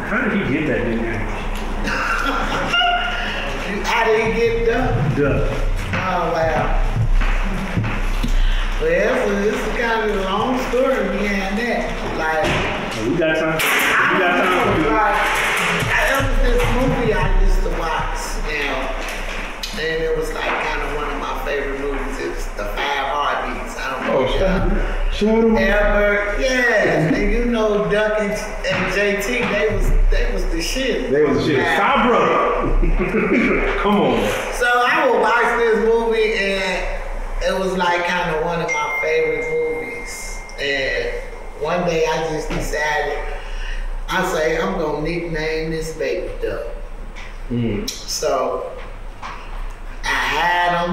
How did he get that nickname? How did he get Duck? Duck. Oh, wow. Well, so this is kind of a long story behind that. Like, we got time. We got time to do it. Like, there was this movie I used to watch, and it was like kind of one of my favorite movies. It's The Five Heartbeats. I don't know. Shut him. Ever, yes. And you know, Duck and JT, they was the shit. They was the shit. Stop, brother. Come on. So I would watch this movie, and it was like kind of one of my favorite movies. And one day I just decided, I say, I'm gonna nickname this baby Duck. So I had him,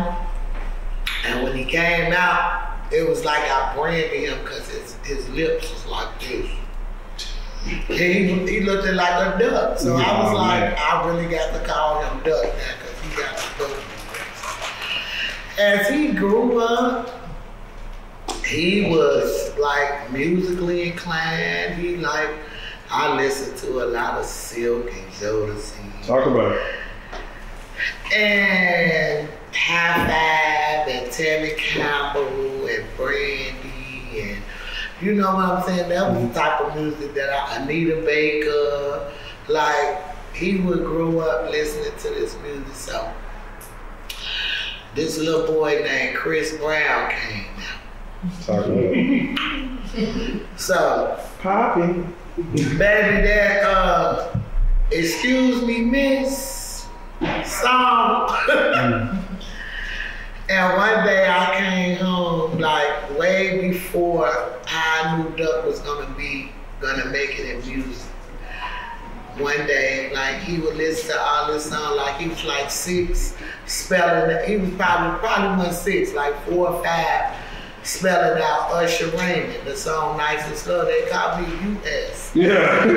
and when he came out, it was like I branded him because his lips was like this. He looked like a duck. So I was like, I really got to call him Duck now because he got the duck. As he grew up, he was like musically inclined. I listened to a lot of Silk and Jodeci. Talk about it. And High Five and Terry Campbell and Brandy and you know what I'm saying? That was the type of music that Anita Baker, like he would grow up listening to this music. So this little boy named Chris Brown came out. Talk about it. So Poppy. baby, that excuse me, miss song. And one day I came home, like way before I knew Duck was gonna make it in music. One day, like he would listen to all this song, like he was like 6, spelling it. He was probably 6, like 4 or 5, spelling out Usher Raymond, the song Nice and Slow. They called me US. Yeah. And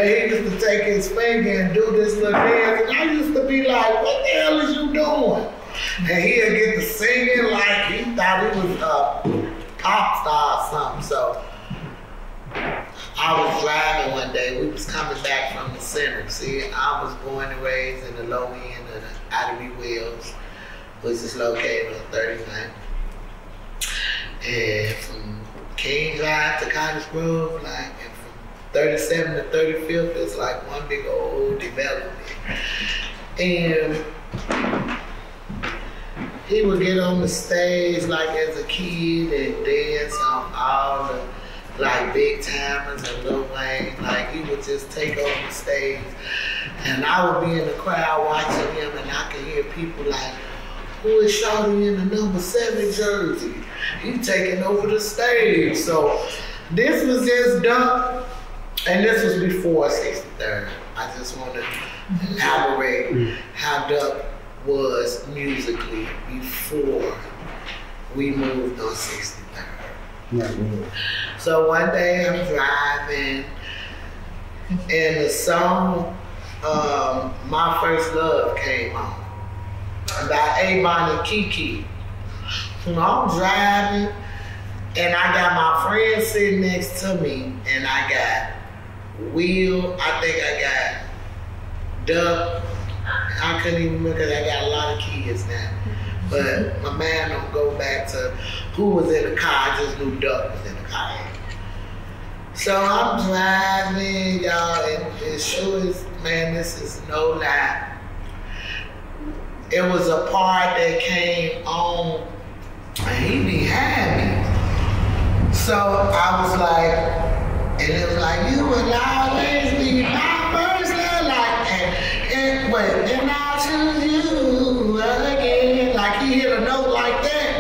he used to take his finger and do this little dance, and I used to be like, what the hell is you doing? And he'd get to singing like he thought he was a pop star or something. So I was driving one day. We was coming back from the center. See, I was born and raised in the low end of the Ivy Wells, which is located on 39. And from King Drive to Cottage Grove, like, and from 37 to 35th, it's like one big old development. And he would get on the stage like as a kid and dance on all the like big timers and Lil Wayne. Like he would just take over the stage, and I would be in the crowd watching him, and I could hear people like, "Who is shouting in the number 7 jersey? He taking over the stage." So this was just Duck, and this was before 63rd. I just want to elaborate how Duck was musically before we moved on 63rd. So one day I'm driving, and the song My First Love came on by Avon and Kiki. So I'm driving, and I got my friend sitting next to me, and I got Will, I think I got Duck. I couldn't even remember because I got a lot of kids now. But my man don't go back to who was in the car. I just knew Duck was in the car. So I'm driving, y'all, and it sure is, man, this is no lie. It was a part that came on, and he behind me. So I was like, and it was like, you will always be my first love, like, and I'll choose you again. Like he hit a note like that,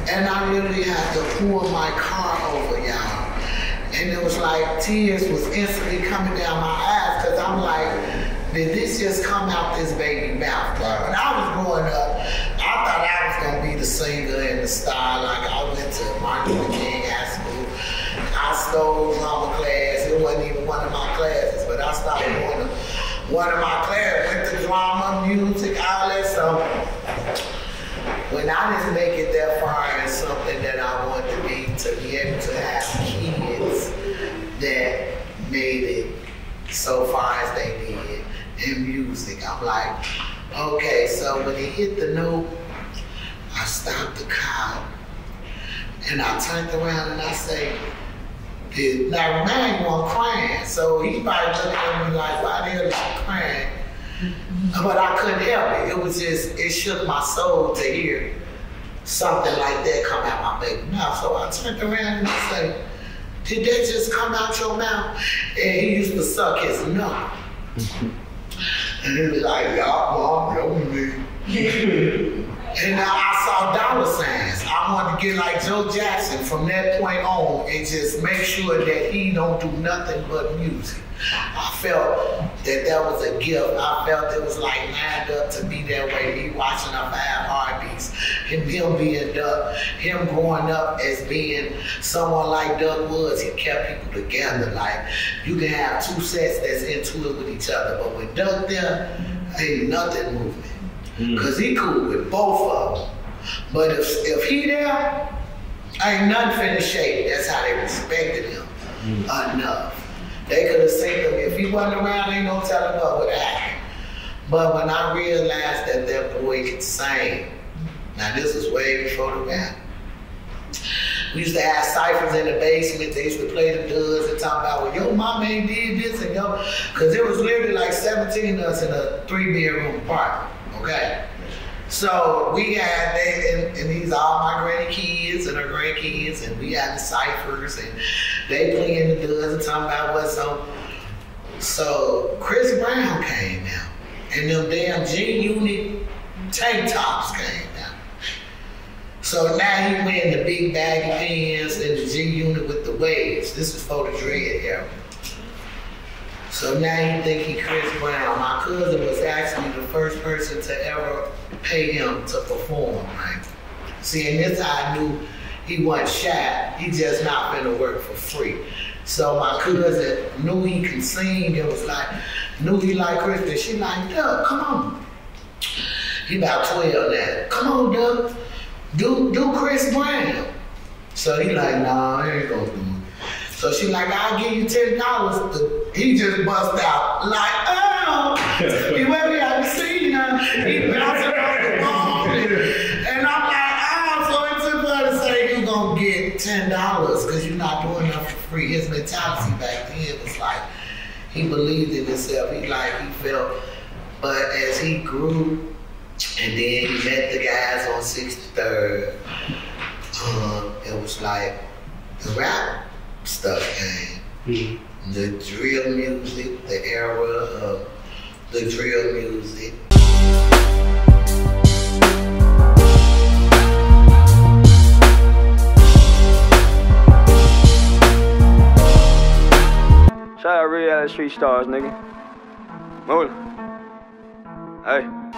and I literally had to pull my car over, y'all. And it was like tears was instantly coming down my eyes, because I'm like, did this just come out this baby mouth? When I was growing up, I thought I was gonna be the singer and the star. Like I went to Martin Luther King High School. I stole drama class. It wasn't even one of my classes, but I started going to one of my classes, went to drama, music, all that stuff. When I didn't make it that far in something that I wanted to be able to have kids that made it music. I'm like, okay, so when he hit the note, I stopped the car and I turned around and I say, now man, you want crying. So he probably looked at me like, why the hell is she crying? But I couldn't help it. It was just, it shook my soul to hear something like that come out my baby mouth. So I turned around and I said, did that just come out your mouth? And he used to suck his nut. And he was like, y'all, mom, that was me. And now I saw dollar signs. I wanted to get like Joe Jackson from that point on and just make sure that he don't do nothing but music. I felt that that was a gift. I felt it was like lined up to be that way. Me watching our 5 heartbeats, him being Duck, him growing up as being someone like Duck was. He kept people together. Like you can have 2 sets that's into it with each other, but with Duck there, ain't nothing moving. Cause he cool with both of them. But if he there, ain't nothing finna shake. That's how they respected him enough. They could have seen him. If he wasn't around, ain't no telling what would happen. But when I realized that that boy could sing, now this was way before the rap. We used to have ciphers in the basement. They used to play the duds and talk about, well, yo, mama ain't did this and yo, cause there was literally like 17 of us in a 3-bedroom apartment, okay? So we had, and these all my granny kids and her grandkids, and we had the ciphers, and they playing the duds and talking about what's on. So Chris Brown came out, and them damn G-Unit tank tops came out. So now he wearing the big baggy pants and the G-Unit with the waves. This is for the dread era. So now you think he Chris Brown. My cousin was actually the first person to ever pay him to perform, right? See, and this I knew he wasn't shy. He just not gonna work for free. So my cousin knew he could sing and was like, knew he liked Chris, and she like, Doug, come on. He about 12 now. Come on, Doug. Do Chris Brown. So he like, nah, I ain't gonna do it. So she like, I'll give you $10. He just bust out like, oh, he went me out to see him. He bouncing off the wall. And I'm like, oh, so it's about to say you gonna get $10 because you're not doing enough for free. His mentality back then was like, he believed in himself. He felt, but as he grew, and then he met the guys on 63rd, it was like the rap stuff came. The drill music, the era of the drill music. Shout out Reallyfe Street Starz, nigga. Move it. Hey.